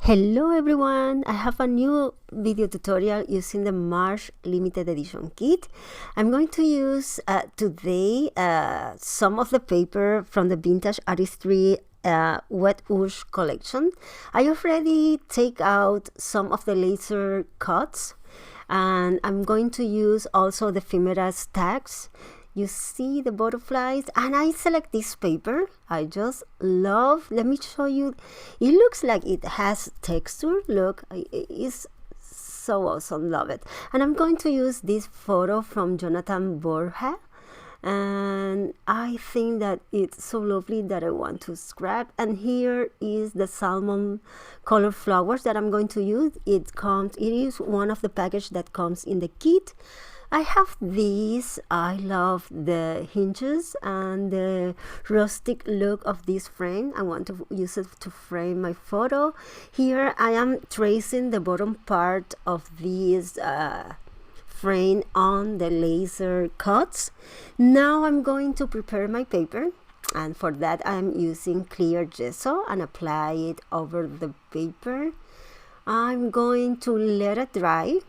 Hello everyone, I have a new video tutorial using the March limited edition kit. I'm going to use today some of the paper from the Vintage Artistry Wet Woosh collection. I already take out some of the laser cuts, and I'm going to use also the ephemera stacks. You see the butterflies, and I select this paper. I just love, let me show you. It looks like it has texture. Look, it's so awesome, love it. And I'm going to use this photo from Jonathan Borja, and I think that it's so lovely that I want to scrap. And here is the salmon color flowers that I'm going to use. It is one of the package that comes in the kit. I have these. I love the hinges and the rustic look of this frame. I want to use it to frame my photo. Here I am tracing the bottom part of this frame on the laser cuts. Now I'm going to prepare my paper, and for that I'm using clear gesso and apply it over the paper. I'm going to let it dry.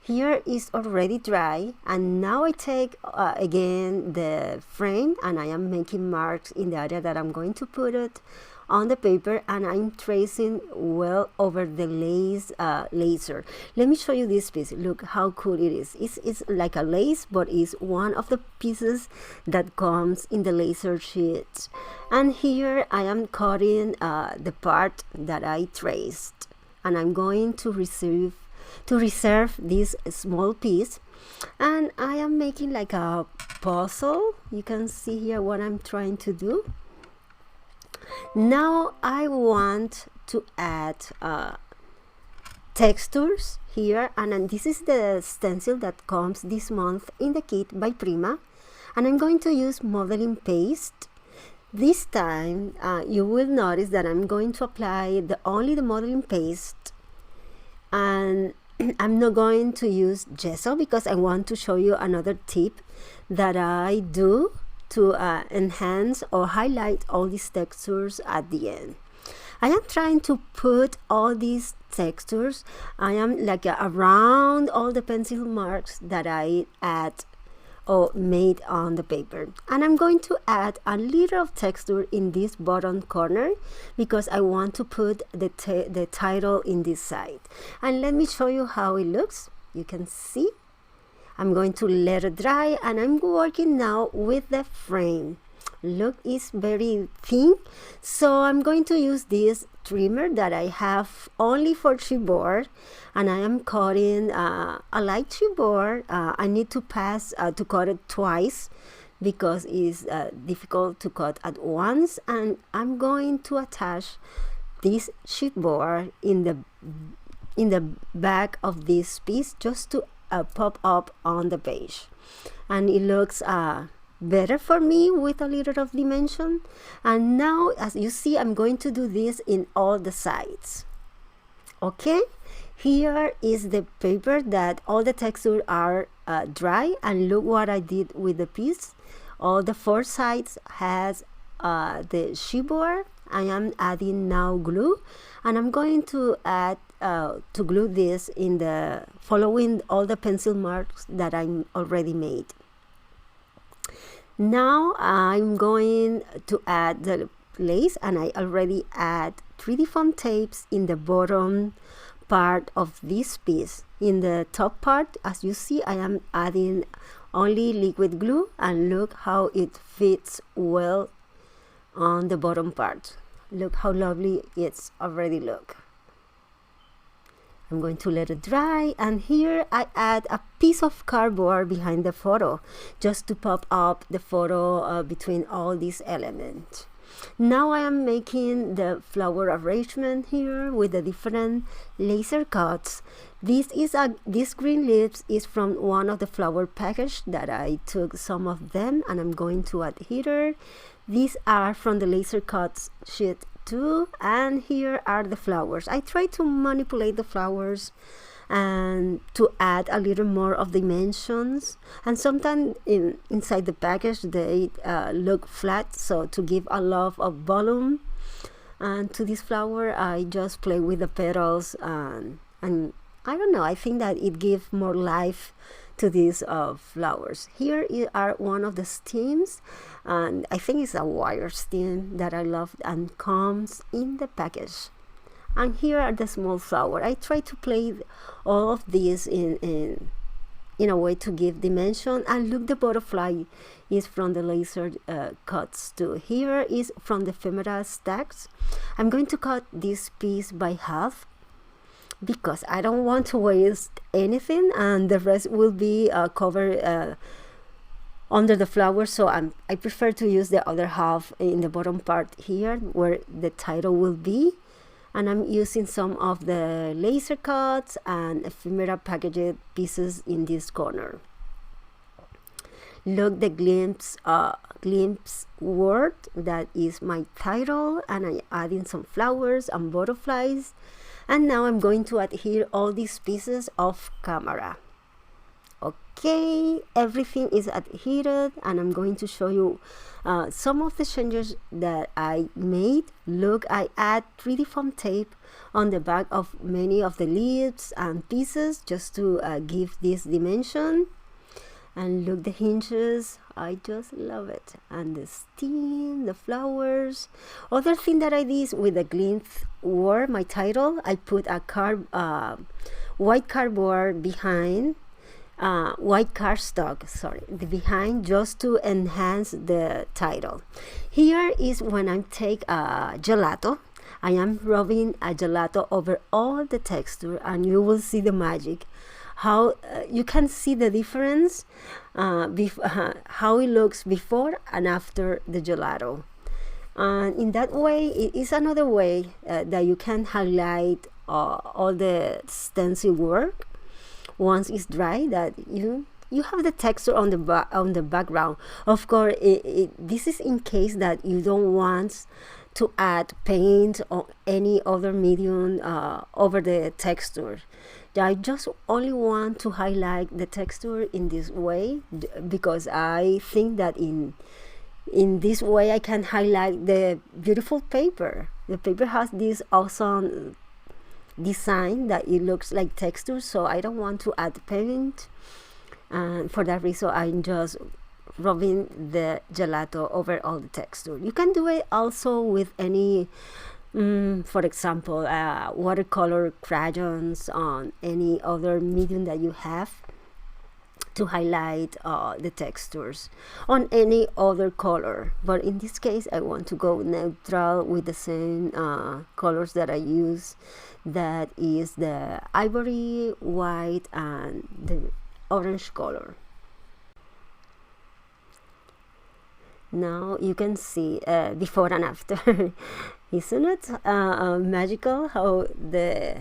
Here is already dry, and now I take again the frame, and I am making marks in the area that I'm going to put it on the paper, and I'm tracing well over the laser. Let me show you this piece. Look how cool it is. It's like a lace, but it's one of the pieces that comes in the laser sheet. And here I am cutting the part that I traced, and I'm going to reserve this small piece, and I am making like a puzzle. You can see here what I'm trying to do. Now I want to add textures here, and this is the stencil that comes this month in the kit by Prima, and I'm going to use modeling paste. This time you will notice that I'm going to apply only the modeling paste, and I'm not going to use gesso because I want to show you another tip that I do to enhance or highlight all these textures at the end. I am trying to put all these textures. I am like around all the pencil marks that I add or made on the paper, and I'm going to add a little of texture in this bottom corner because I want to put the title in this side. And let me show you how it looks. You can see I'm going to let it dry, and I'm working now with the frame. Look, it's very thin, so I'm going to use this trimmer that I have only for chipboard, and I am cutting a light chipboard. I need to cut it twice because it's difficult to cut at once, and I'm going to attach this chipboard in the back of this piece just to pop up on the page, and it looks better for me with a little of dimension. And now, as you see, I'm going to do this in all the sides. Okay, here is the paper that all the textures are dry, and look what I did with the piece. All the four sides has the chipboard. I am adding now glue, and I'm going to add to glue this in the following all the pencil marks that I already made. Now I'm going to add the lace, and I already add 3D foam tapes in the bottom part of this piece. In the top part, as you see, I am adding only liquid glue, and look how it fits well on the bottom part. Look how lovely it's already look. I'm going to let it dry, and here I add a piece of cardboard behind the photo just to pop up the photo between all these elements. Now I am making the flower arrangement here with the different laser cuts. This green leaves is from one of the flower package that I took some of them, and I'm going to add here. These are from the laser cuts sheet too, and here are the flowers. I try to manipulate the flowers and to add a little more of dimensions, and sometimes inside the package they look flat, so to give a lot of volume And to this flower, I just play with the petals, and I don't know, I think that it gives more life to these flowers. Here are one of the stems, and I think it's a wire stem that I love and comes in the package. And here are the small flower. I try to play all of these in a way to give dimension. And look, the butterfly is from the laser cuts too. Here is from the ephemera stacks. I'm going to cut this piece by half because I don't want to waste anything, and the rest will be covered under the flower. So I prefer to use the other half in the bottom part here where the title will be. And I'm using some of the laser cuts and ephemera packaged pieces in this corner. Look, the glimpse word, that is my title, and I'm adding some flowers and butterflies. And now I'm going to adhere all these pieces off camera. Okay, everything is adhered, and I'm going to show you some of the changes that I made. Look, I add 3D foam tape on the back of many of the leaves and pieces just to give this dimension. And look, the hinges, I just love it. And the stem, the flowers. Other thing that I did with the glimpse word, my title, I put a white cardboard behind. White cardstock, sorry, the behind, just to enhance the title. Here is when I take a gelato. I am rubbing a gelato over all the texture, and you will see the magic. How you can see the difference, how it looks before and after the gelato. And in that way, it is another way that you can highlight all the stencil work. Once it's dry, that you have the texture on the background. Of course, this is in case that you don't want to add paint or any other medium over the texture. I just only want to highlight the texture in this way because I think that in this way I can highlight the beautiful paper. The paper has this awesome design that it looks like texture, so I don't want to add paint, and for that reason I'm just rubbing the gelato over all the texture. You can do it also with any for example watercolor crayons on any other medium that you have to highlight the textures on any other color, but in this case I want to go neutral with the same colors that I use, that is the ivory, white, and the orange color. Now you can see before and after. Isn't it magical how the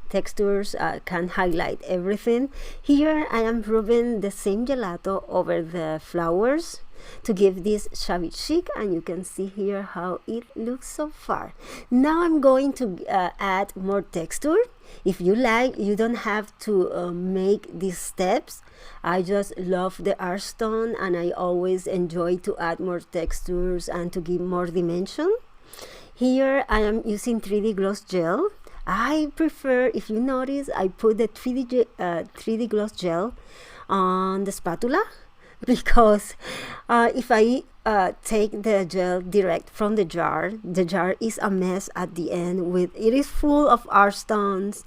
textures can highlight everything? Here I am rubbing the same gelato over the flowers to give this shabby chic, and you can see here how it looks so far. Now I'm going to add more texture. If you like, you don't have to make these steps. I just love the art stone, and I always enjoy to add more textures and to give more dimension. Here I am using 3D gloss gel. I prefer, if you notice, I put the 3D gloss gel on the spatula because if I take the gel direct from the jar is a mess at the end. It is full of art stones.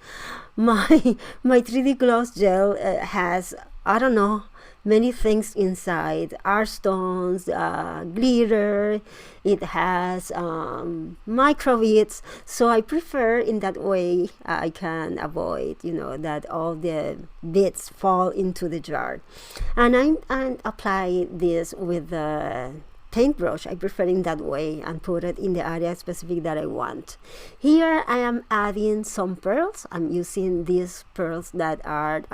My 3D gloss gel has, I don't know, many things inside: art stones, glitter. It has microbits. So I prefer in that way I can avoid, that all the bits fall into the jar. And I apply this with the paintbrush. I prefer in that way and put it in the area specific that I want. Here I am adding some pearls. I'm using these pearls that are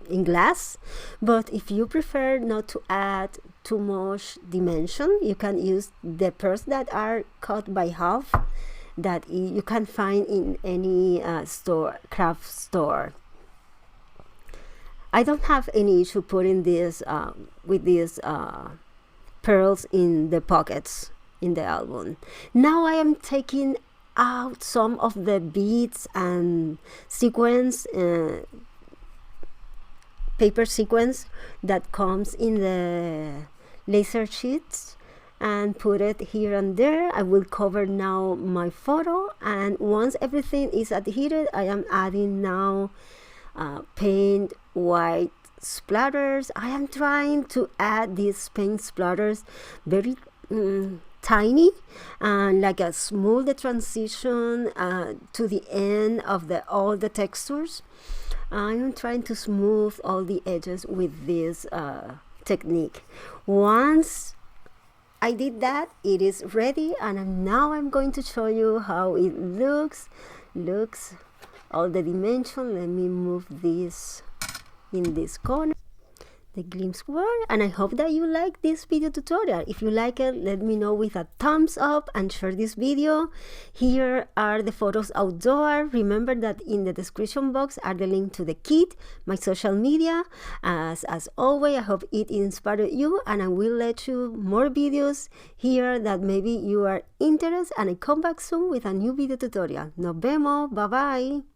in glass, but if you prefer not to add too much dimension, you can use the pearls that are cut by half that you can find in any craft store. I don't have any issue putting this with these pearls in the pockets, in the album. Now I am taking out some of the beads and sequence, paper sequence that comes in the laser sheets, and put it here and there. I will cover now my photo, and once everything is adhered, I am adding now paint white splatters. I am trying to add these paint splatters very tiny, and like a smooth transition to the end of all the textures. I am trying to smooth all the edges with this technique. Once I did that, it is ready, and now I'm going to show you how it looks all the dimension. Let me move this in this corner, the glimpse word, and I hope that you like this video tutorial. If you like it, let me know with a thumbs up and share this video. Here are the photos outdoor. Remember that in the description box are the link to the kit, my social media. As always, I hope it inspired you, and I will let you more videos here that maybe you are interested, and I come back soon with a new video tutorial. Nos vemos, bye bye.